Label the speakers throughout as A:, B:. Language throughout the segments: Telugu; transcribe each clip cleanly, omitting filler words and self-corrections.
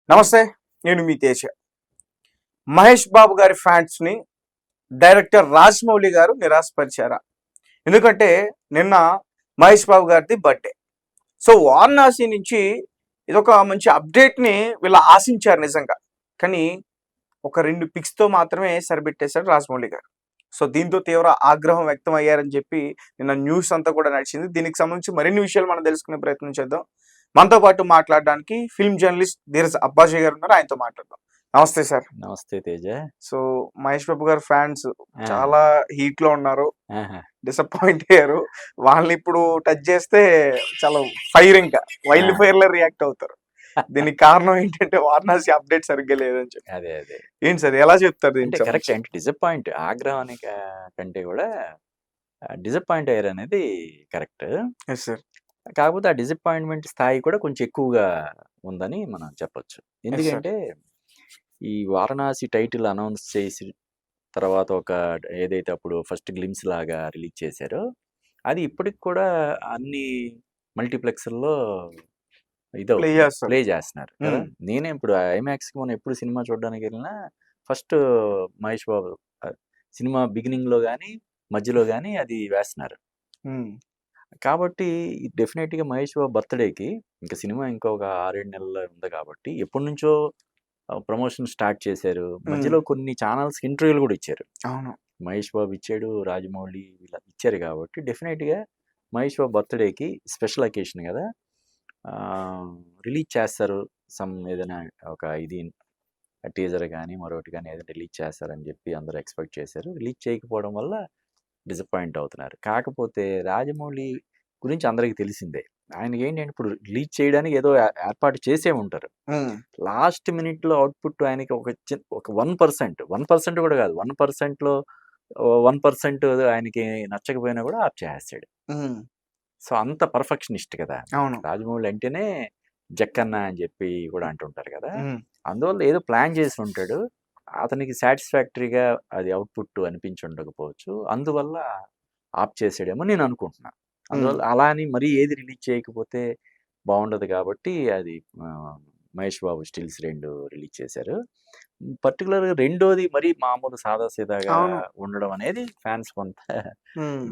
A: నమస్తే. నేను మీ తేజ. మహేష్ బాబు గారి ఫ్యాన్స్ని డైరెక్టర్ రాజమౌళి గారు నిరాశపరిచారా? ఎందుకంటే నిన్న మహేష్ బాబు గారిది బర్త్డే. సో వారణాసి నుంచి ఇదొక మంచి అప్డేట్ని వీళ్ళు ఆశించారు నిజంగా. కానీ ఒక 2 పిక్స్‌తో మాత్రమే సరిపెట్టేశారు రాజమౌళి గారు. సో దీంతో తీవ్ర ఆగ్రహం వ్యక్తం అయ్యారని చెప్పి నిన్న న్యూస్ అంతా కూడా నడిచింది. దీనికి సంబంధించి మరిన్ని విషయాలు మనం తెలుసుకునే ప్రయత్నం చేద్దాం. మనతో పాటు మాట్లాడడానికి ఫిల్మ్ జర్నలిస్ట్ ధీరజ్ అబ్బాజీ గారు ఉన్నారు. ఆయనతో మాట్లాడదాం. నమస్తే సార్.
B: నమస్తే తేజ.
A: సో మహేష్ బాబు గారు ఫ్యాన్స్
B: ఆ,
A: చాలా హీట్ లో ఉన్నారు.
B: ఆహా,
A: డిసప్పాయింట్ అయ్యారు. వాళ్ళని ఇప్పుడు టచ్ చేస్తే చాలా ఫైర్, ఇంకా వైల్డ్
B: ఆ,
A: ఫైర్ లో రియాక్ట్ అవుతారు. దీనికి కారణం ఏంటంటే వారణాసి అప్డేట్ సరిగ్గా లేదని చెప్పి.
B: అదే అదే
A: ఏంటి సార్, ఎలా చెప్తారు
B: అంటే
A: దీనికి
B: కరెక్ట్.
A: సంబంధించి?
B: అంటే డిసప్పాయింట్, ఆగ్రహం అనే కంటే కూడా డిసప్పాయింట్ అయ్యారు అనేది కరెక్ట్.
A: Yes sir.
B: కాకపోతే ఆ డిసప్పాయింట్మెంట్ స్థాయి కూడా కొంచెం ఎక్కువగా ఉందని మనం చెప్పొచ్చు.
A: Yes sir.
B: ఎందుకంటే ఈ వారణాసి టైటిల్ అనౌన్స్ చేసి తర్వాత ఏదైతే అప్పుడు ఫస్ట్ గ్లిమ్స్ లాగా రిలీజ్ చేశారో అది ఇప్పటికి కూడా అన్ని మల్టీప్లెక్స్ల్లో
A: ప్లే
B: ఇదవుతుంది,
A: చేస్తారు.
B: ప్లే చేస్తున్నారు కదా. నేనే ఇప్పుడు ఐమాక్స్కి మనం ఎప్పుడు సినిమా చూడడానికి వెళ్ళినా ఫస్ట్ మహేష్ బాబు ఆ, సినిమా బిగినింగ్లో కానీ మధ్యలో కానీ అది వేస్తున్నారు. కాబట్టి డెఫినెట్గా మహేష్ బాబు బర్త్డేకి ఇంకా సినిమా ఇంకొక 6-7 నెలలు ఉంది కాబట్టి ఎప్పటి నుంచో ప్రమోషన్ స్టార్ట్ చేశారు. మధ్యలో కొన్ని ఛానల్స్కి ఇంటర్వ్యూలు కూడా ఇచ్చారు.
A: అవును.
B: మహేష్ బాబు ఇచ్చాడు, రాజమౌళి ఇలా ఇచ్చారు కాబట్టి డెఫినెట్గా మహేష్ బాబు బర్త్డేకి స్పెషల్ అకేషన్ కదా రిలీజ్ చేస్తారు. ఏదైనా ఒక టీజర్ కానీ మరొకటి కానీ ఏదైనా రిలీజ్ చేస్తారని చెప్పి అందరూ ఎక్స్పెక్ట్ చేశారు. రిలీజ్ చేయకపోవడం వల్ల డిసప్పాయింట్ అవుతున్నారు. కాకపోతే రాజమౌళి గురించి అందరికీ తెలిసిందే. ఆయనకి ఏంటంటే ఇప్పుడు రిలీజ్ చేయడానికి ఏదో ఏర్పాటు చేసే ఉంటారు. లాస్ట్ మినిట్లో అవుట్పుట్ ఆయనకి ఒక 1% కూడా కాదు, 1%లో 1% ఆయనకి నచ్చకపోయినా కూడా ఆప్ చేస్తాడు. సో అంత పర్ఫెక్షనిస్ట్ కదా
A: అవును.
B: రాజమౌళి అంటేనే జక్కన్న అని చెప్పి కూడా అంటుంటారు కదా. అందువల్ల ఏదో ప్లాన్ చేసి ఉంటాడు. అతనికి సాటిస్ఫాక్టరీగా అది అవుట్పుట్ అనిపించి ఉండకపోవచ్చు. అందువల్ల ఆప్ చేసాడేమో నేను అనుకుంటున్నా. అందువల్ల అలా అని మరీ ఏది రిలీజ్ చేయకపోతే బాగుండదు కాబట్టి అది మహేష్ బాబు స్టిల్స్ 2 రిలీజ్ చేశారు. పర్టికులర్గా రెండోది మరీ మామూలు సాదాసీదాగా
A: అవును.
B: ఉండడం అనేది ఫ్యాన్స్ కొంత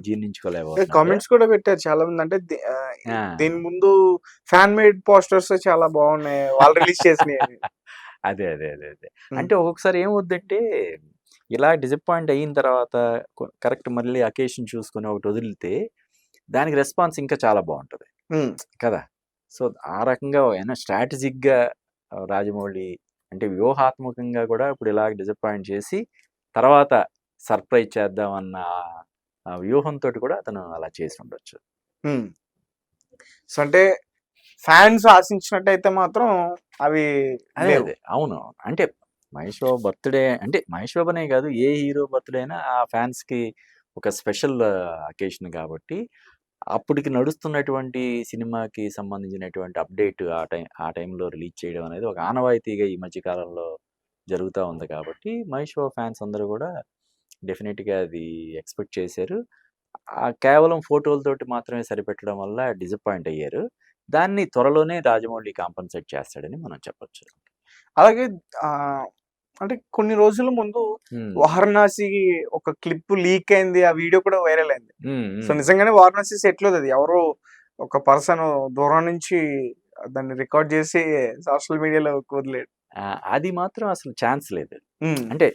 B: జీర్ణించుకోలేకపోతున్నారు.
A: కామెంట్స్ కూడా పెట్టారు చాలా మంది. అంటే
B: ఆ.
A: దీని ముందు ఫ్యాన్ మేడ్ పోస్టర్స్ చాలా బాగున్నాయి వాళ్ళు రిలీజ్ చేసినాయి అని.
B: అదే అదే అదే అదే అంటే ఒక్కొక్కసారి ఏమవుద్దంటే ఇలా డిసప్పాయింట్ అయిన తర్వాత కరెక్ట్ మళ్ళీ అకేషన్ చూసుకొని ఒకటి వదిలితే దానికి రెస్పాన్స్ ఇంకా చాలా బాగుంటుంది కదా. సో ఆ రకంగా ఏమైనా స్ట్రాటజిక్గా రాజమౌళి అంటే వ్యూహాత్మకంగా కూడా ఇప్పుడు ఇలా డిసప్పాయింట్ చేసి తర్వాత సర్ప్రైజ్ చేద్దామన్న వ్యూహంతో కూడా అతను అలా చేసి ఉండొచ్చు.
A: సో అంటే ఫ్యాన్స్ ఆశించినట్టయితే మాత్రం అవి
B: అదే
A: లేవు.
B: అదే అవును. అంటే మహేష్ బాబు బర్త్డే అంటే మహేష్ బాబు అనే కాదు, ఏ హీరో బర్త్డే అయినా ఆ ఫ్యాన్స్కి ఒక స్పెషల్ అకేషన్ కాబట్టి అప్పటికి నడుస్తున్నటువంటి సినిమాకి సంబంధించినటువంటి అప్డేట్ ఆ టైంలో రిలీజ్ చేయడం అనేది ఒక ఆనవాయితీగా ఈ మధ్య కాలంలో జరుగుతూ ఉంది కాబట్టి మహేష్ బాబు ఫ్యాన్స్ అందరూ కూడా డెఫినెట్గా అది ఎక్స్పెక్ట్ చేశారు. కేవలం ఫోటోలతోటి మాత్రమే సరిపెట్టడం వల్ల డిసప్పాయింట్ అయ్యారు. దాన్ని త్వరలోనే రాజమౌళి కాంపన్సేట్ చేస్తాడని మనం చెప్పొచ్చు.
A: అలాగే అంటే కొన్ని రోజుల ముందు వారణాసి ఒక క్లిప్ లీక్ అయింది. ఆ వీడియో కూడా వైరల్ అయింది. సో నిజంగానే వారణాసి సెట్ లో అది ఎవరో ఒక పర్సన్ దూరం నుంచి దాన్ని రికార్డ్ చేసి సోషల్ మీడియాలో వదిలేడు.
B: అది మాత్రం అసలు ఛాన్స్ లేదు. అంటే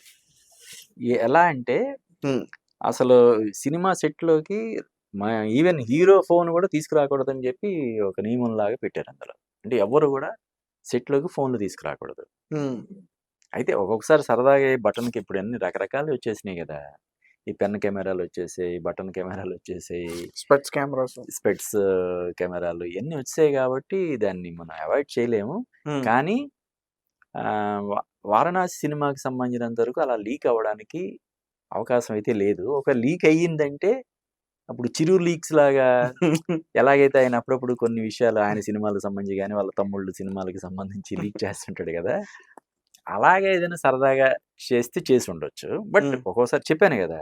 B: ఎలా అంటే అసలు సినిమా సెట్లోకి ఈవెన్ హీరో ఫోన్ కూడా తీసుకురాకూడదని చెప్పి ఒక నియమం లాగా పెట్టారు అందులో. అంటే ఎవరు కూడా సెట్లోకి ఫోన్లు తీసుకురాకూడదు. అయితే ఒక్కొక్కసారి సరదాగా బటన్కి ఇప్పుడు అన్ని రకరకాలు వచ్చేసినాయి కదా. ఈ పెన్ కెమెరాలు వచ్చేసాయి, బటన్ కెమెరాలు వచ్చేసాయి, స్పెట్స్ కెమెరాలు ఇవన్నీ వచ్చాయి కాబట్టి దాన్ని మనం అవాయిడ్ చేయలేము. కానీ వారణాసి సినిమాకి సంబంధించినంత వరకు అలా లీక్ అవ్వడానికి అవకాశం అయితే లేదు. ఒక లీక్ అయ్యిందంటే అప్పుడు చిరు లీక్స్ లాగా ఎలాగైతే ఆయన అప్పుడప్పుడు కొన్ని విషయాలు ఆయన సినిమాలకు సంబంధించి కానీ వాళ్ళ తమ్ముళ్ళు సినిమాలకి సంబంధించి లీక్ చేస్తుంటాడు కదా, అలాగే ఏదైనా సరదాగా చేసి ఉండొచ్చు. బట్ ఒక్కోసారి చెప్పాను కదా,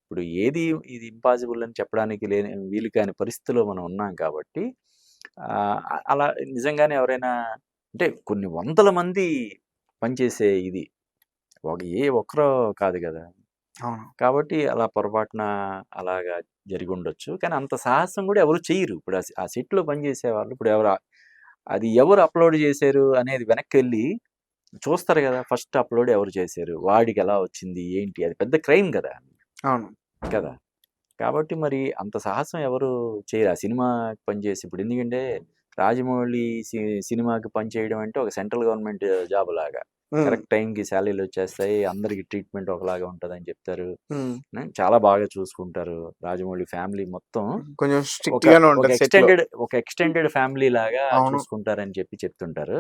B: ఇప్పుడు ఇది ఇంపాసిబుల్ అని చెప్పడానికి వీలు కాని పరిస్థితిలో మనం ఉన్నాం కాబట్టి అలా నిజంగానే ఎవరైనా అంటే కొన్ని వందల మంది పనిచేసే ఇది. ఏ ఒక్కరో కాదు గదా!
A: అవును.
B: కాబట్టి అలా పొరపాటున అలాగా జరిగుండొచ్చు. కానీ అంత సాహసం గూడా ఎవరు చెయ్యరు. ఇప్పుడు ఆ సెట్‌లో పనిచేసేవాళ్ళు ఇప్పుడు అది ఎవరు అప్‌లోడ్ చేశారు అనేది వెనక్కెళ్ళి చూస్తారు గదా! ఫస్ట్ అప్‌లోడ్ ఎవరు చేశారు? వాడికెలా వచ్చింది? ఏంటి? అది పెద్ద క్రైమ్ గదా!
A: అవును.
B: కదా! కాబట్టి మరి అంత సాహసం ఎవరు చేయరు. ఆ సినిమాకి పనిచేసి ఇప్పుడు ఎందుకంటే రాజమౌళి సినిమాకి పనిచేయడం అంటే ఒక సెంట్రల్ గవర్నమెంట్ జాబ్ లాగా.
A: హ్మ్.
B: కరెక్ట్ టైంకి సాలరీలొచ్చేస్తాయి. అందరికి ట్రీట్‌మెంట్ ఒకలాగా ఉంటదని చెప్తారు.
A: హ్మ్.
B: చాలా బాగా చూసుకుంటారు. రాజమౌళి ఫ్యామిలీ మొత్తం
A: కొంచెం
B: ఒక
A: స్ట్రిక్ట్ గానే
B: ఒక
A: ఉంటది సెట్‌లో.
B: ఎక్స్‌టెండెడ్ ఫ్యామిలీ లాగా
A: అవును.
B: చూసుకుంటారని చెప్తుంటారు.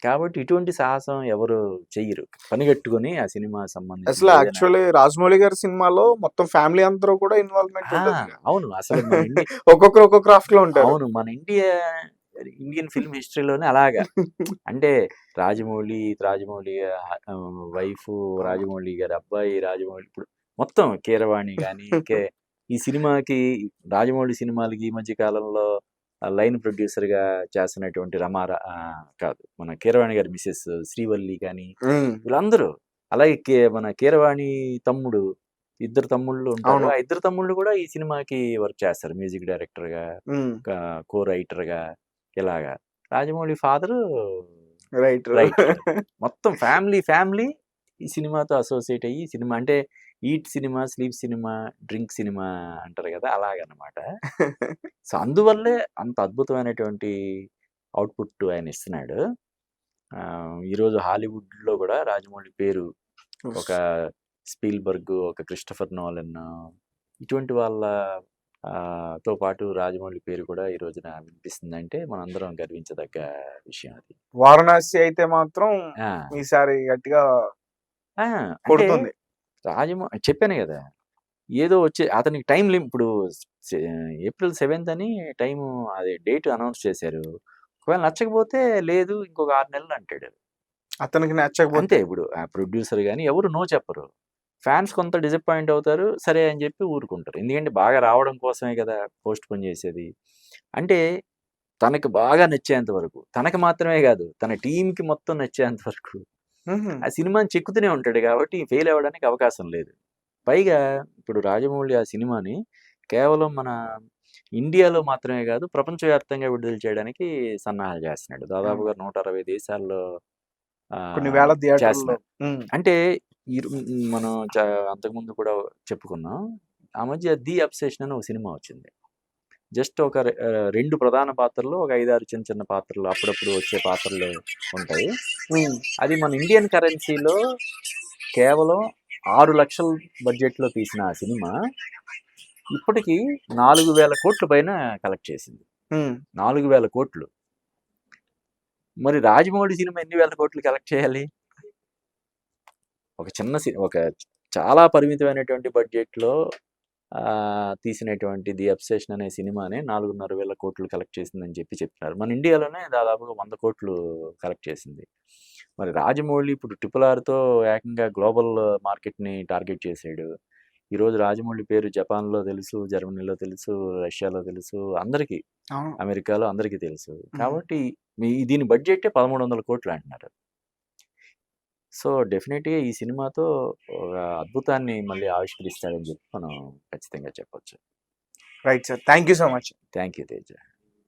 B: కాబట్టి ఇటువంటి సాహసం ఎవరు చెయ్యరు. పనిగట్టుకొని ఆ సినిమా సంబంధించింది
A: అసలు
B: ఏదైనా
A: యాక్చువల్లీ 'రాజమౌళి' గారి సినిమాలో మొత్తం ఫ్యామిలీ అందరూ కూడా ఇన్వాల్వ్‌మెంట్
B: ఆ!
A: ఉంటదింక.
B: అవును. అసలు మన
A: ఒక్కొక్కరు ఒక్కొక్క క్రాఫ్ట్‌లో ఉంటారు.
B: అవును. మన ఇండియన్ ఫిల్మ్ హిస్టరీలోనే అలాగా. అంటే రాజమౌళి వైఫు,
A: అవును.
B: రాజమౌళి గారి అబ్బాయి, రాజమౌళి ఇప్పుడు మొత్తం కీరవాణి గాని, ఈ సినిమాకి రాజమౌళి సినిమాలకి ఈ మధ్య కాలంలో లైన్ ప్రొడ్యూసర్‌గా చేస్తున్నటువంటి కాదు. మన కీరవాణి గారి మిసెస్ శ్రీవల్లి గాని,
A: హ్మ్.
B: వీళ్ళందరూ. అలాగే మన కీరవాణి తమ్ముడు, ఇద్దరు తమ్ముళ్ళు ఉంటారు.
A: అవును.
B: ఆ ఇద్దరు తమ్ముళ్ళు కూడా ఈ సినిమాకి వర్క్ చేస్తారు. మ్యూజిక్ డైరెక్టర్‌గా,
A: హ్మ్.
B: కో రైటర్‌గా ఇలాగా. Rajamouli father
A: writer.
B: రైటర్. మొత్తం ఫ్యామిలీ ఈ సినిమాతో అసోసియేట్ అయ్యి సినిమా అంటే eat cinema, sleep cinema, drink cinema అంటారు గదా! అలాగనమాట. సో, అందువల్లే అంత అద్భుతమైనటువంటి అవుట్‌పుట్ ఆయన ఇస్తున్నాడు. ఈరోజు హాలీవుడ్‌లో గూడా రాజమౌళి పేరు ఒక స్పీల్‌బర్గ్, ఒక క్రిస్టోఫర్ నోలన్ ఇటువంటి వాళ్ళ తో పాటు రాజమౌళి పేరు కూడా ఈ రోజున వినిపిస్తుందంటే మనందరం గర్వించదగ్గ విషయం అది.
A: 'వారణాసి' అయితే మాత్రం
B: ఆ!
A: ఈసారి గట్టిగా
B: ఆ! అంటే
A: కొడుతుంది.
B: చెప్పాను గదా! ఏదో అతనికి టైమ్ ఇప్పుడు సె ఏప్రిల్ 7థ్ అని టైము అది డేట్ అనౌన్స్ చేశారు. ఒకవేళ నచ్చకపోతే లేదు ఇంకొక 6 నెలలు అంటాడు.
A: అతనికి
B: అంతే
A: నచ్చకపోతే.
B: ఇప్పుడు ఆ ప్రొడ్యూసర్ గాని ఎవరు నో చెప్పరు. ఫాన్స్ కొంత డిసప్పాయింట్ అవుతారు. సరే అని చెప్పి ఊరుకుంటారు. ఎందుకంటే బాగా రావడం కోసమే కదా! పోస్ట్‌పోన్ చేసేది. అంటే తనకి బాగా నచ్చేంత వరకు, తనకి మాత్రమే గాదు, తన టీమ్‌కి మొత్తం నచ్చేంత వరకు
A: హుహు.
B: ఆ సినిమాని చెక్కుతూనే ఉంటాడు గాబట్టి ఫెయిల్ అవ్వడానికి అవకాశం లేదు. పైగా ఇప్పుడు రాజమౌళి ఆ సినిమాని కేవలం మన ఇండియాలో మాత్రమే గాదు, ప్రపంచవ్యాప్తంగా విడుదల చేయడానికి సన్నాహాలు చేస్తున్నాడు.
A: అవును.
B: దాదాపుగా 160 దేశాల్లో
A: కొన్ని వేల థియేటర్‌లో.
B: చేస్తున్నారు.
A: హ్మ్.
B: అంటే మనం అంతకుముందు కూడా చెప్పుకున్నాం. ఆ మధ్య 'ది అబ్సెషన్' అని ఒక సినిమా వచ్చింది. జస్ట్ 2 ప్రధాన పాత్రలు, ఒక 5, 6 చిన్న చిన్న పాత్రలు అప్పుడప్పుడు వచ్చే పాత్రలు ఉంటాయి.
A: హ్మ్.
B: అది మన ఇండియన్ కరెన్సీలో కేవలం 6,00,000 బడ్జెట్‌లో తీసిన ఆ సినిమా ఇప్పటికి 4,000,00,00,000 పైన కలెక్ట్ చేసింది.
A: హ్మ్.
B: 4,000,00,00,000 మరి రాజమౌళి సినిమా ఎన్ని వేల కోట్లు కలెక్ట్ చేయాలి? ఒక చాలా పరిమితమైనటువంటి బడ్జెట్‌లో తీసినటువంటి 'ది అబ్సెషన్' అనే సినిమానే 4,500,000,00,000 కలెక్ట్ చేసిందని చెప్తున్నారు. మన ఇండియాలోనే దాదాపుగా 100,00,00,000 కలెక్ట్ చేసింది. మరి రాజమౌళి ఇప్పుడు 'RRR'తో ఏకంగా గ్లోబల్ మార్కెట్‌ని టార్గెట్ చేసాడు. ఈరోజు రాజమౌళి పేరు జపాన్‌లో తెలుసు, జర్మనీలో తెలుసు, రష్యాలో తెలుసు, అందరికీ,
A: అవును.
B: అమెరికాలో అందరికీ తెలుసు.
A: హ్మ్.
B: కాబట్టి దీని బడ్జెట్టే 1,300,00,00,000 అంటున్నారు. సో, డెఫినెట్‌గా ఈ సినిమాతో ఒక అద్భుతాన్ని మళ్ళీ ఆవిష్కరిస్తాడని చెప్పి మనం ఖచ్చితంగా చెప్పొచ్చు.
A: Right sir. Thank you so much.
B: Thank you Teja.